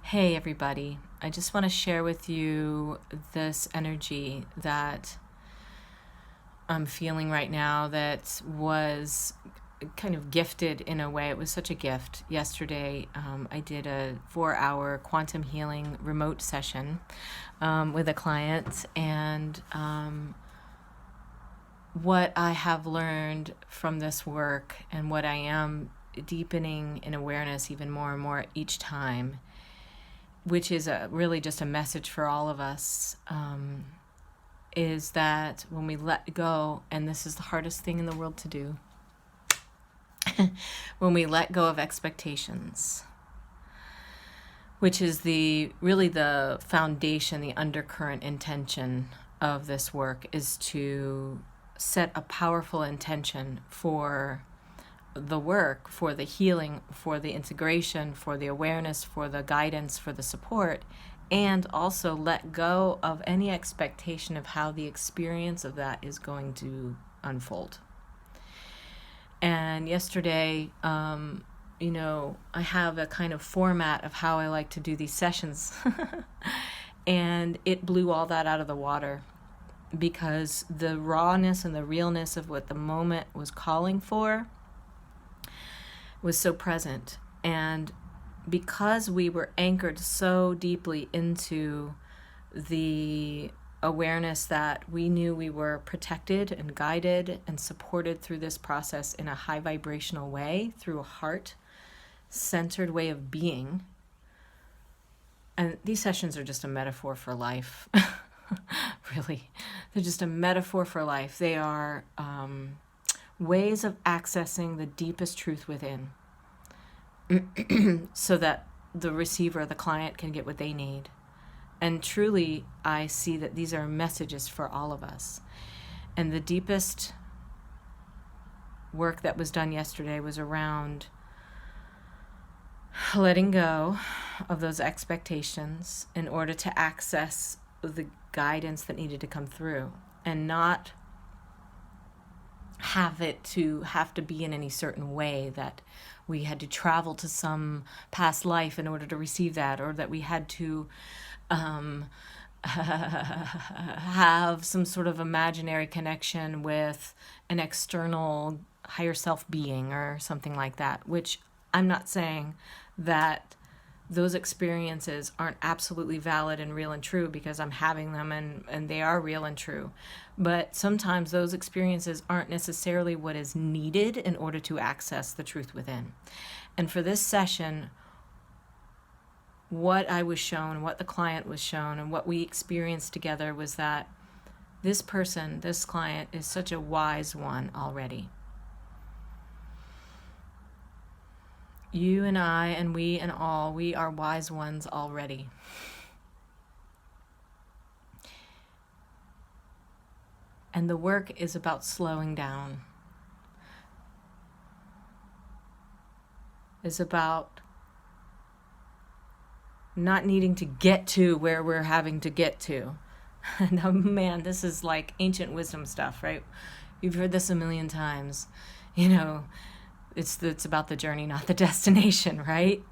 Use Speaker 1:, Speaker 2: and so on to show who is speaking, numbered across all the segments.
Speaker 1: Hey, everybody. I just want to share with you this energy that I'm feeling right now that was kind of gifted in a way. It was such a gift. Yesterday, I did a 4-hour quantum healing remote session with a client, and what I have learned from this work and what I am deepening in awareness even more and more each time, which is really just a message for all of us, is that when we let go, and this is the hardest thing in the world to do, when we let go of expectations, which is really the foundation, the undercurrent intention of this work, is to set a powerful intention for the work, for the healing, for the integration, for the awareness, for the guidance, for the support, and also let go of any expectation of how the experience of that is going to unfold. And yesterday, I have a kind of format of how I like to do these sessions. And it blew all that out of the water because the rawness and the realness of what the moment was calling for was so present. And because we were anchored so deeply into the awareness that we knew we were protected and guided and supported through this process in a high vibrational way, through a heart-centered way of being. And these sessions are just a metaphor for life. Really. They're just a metaphor for life. They are ways of accessing the deepest truth within so that the receiver, the client, can get what they need. And truly, I see that these are messages for all of us. And the deepest work that was done yesterday was around letting go of those expectations in order to access the guidance that needed to come through, and not have to be in any certain way, that we had to travel to some past life in order to receive that, or that we had to have some sort of imaginary connection with an external higher self being or something like that, which I'm not saying that those experiences aren't absolutely valid and real and true, because I'm having them and they are real and true. But sometimes those experiences aren't necessarily what is needed in order to access the truth within. And for this session, what I was shown, what the client was shown, and what we experienced together was that this person, this client, is such a wise one already. You and I and we and all, we are wise ones already. And the work is about slowing down. It's about not needing to get to where we're having to get to. And oh man, this is like ancient wisdom stuff, right? You've heard this a million times. It's about the journey, not the destination, right?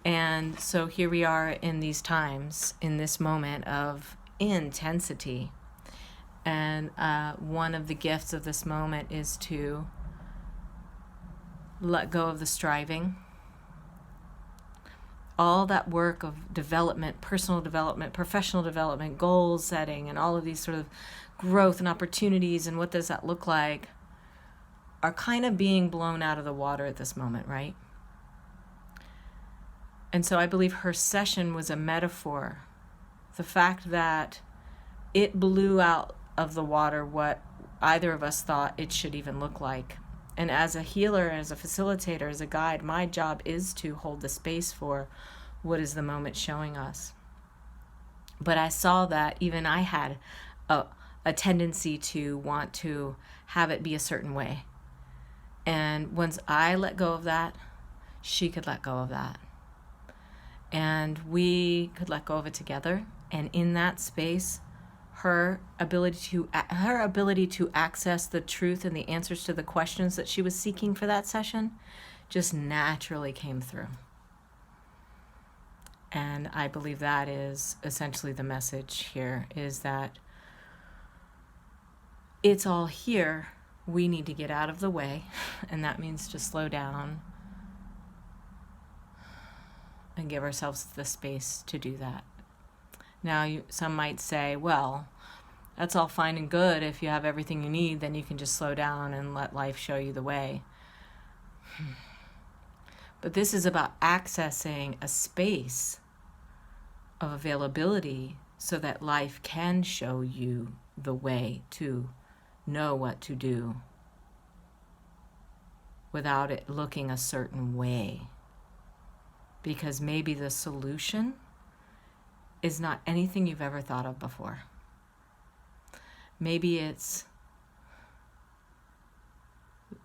Speaker 1: And so here we are in these times, in this moment of intensity. And one of the gifts of this moment is to let go of the striving. All that work of development, personal development, professional development, goal setting, and all of these sort of growth and opportunities, and what does that look like, are kind of being blown out of the water at this moment, right? And so I believe her session was a metaphor. The fact that it blew out of the water what either of us thought it should even look like. And as a healer, as a facilitator, as a guide, my job is to hold the space for what is the moment showing us. But I saw that even I had a tendency to want to have it be a certain way. And once I let go of that, she could let go of that. And we could let go of it together. And in that space, her ability to access the truth and the answers to the questions that she was seeking for that session just naturally came through. And I believe that is essentially the message here, is that it's all here. We need to get out of the way, and that means to slow down and give ourselves the space to do that. Now, some might say, well, that's all fine and good. If you have everything you need, then you can just slow down and let life show you the way. But this is about accessing a space of availability so that life can show you the way to know what to do without it looking a certain way. Because maybe the solution is not anything you've ever thought of before. Maybe it's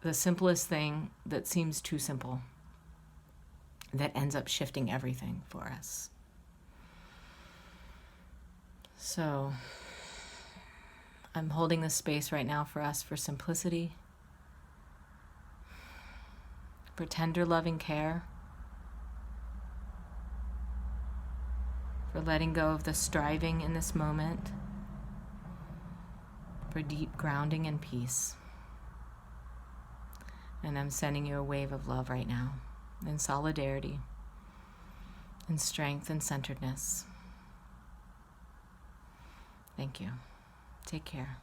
Speaker 1: the simplest thing that seems too simple that ends up shifting everything for us. So I'm holding this space right now for us for simplicity, for tender loving care, for letting go of the striving in this moment, for deep grounding and peace. And I'm sending you a wave of love right now, in solidarity, in strength and centeredness. Thank you. Take care.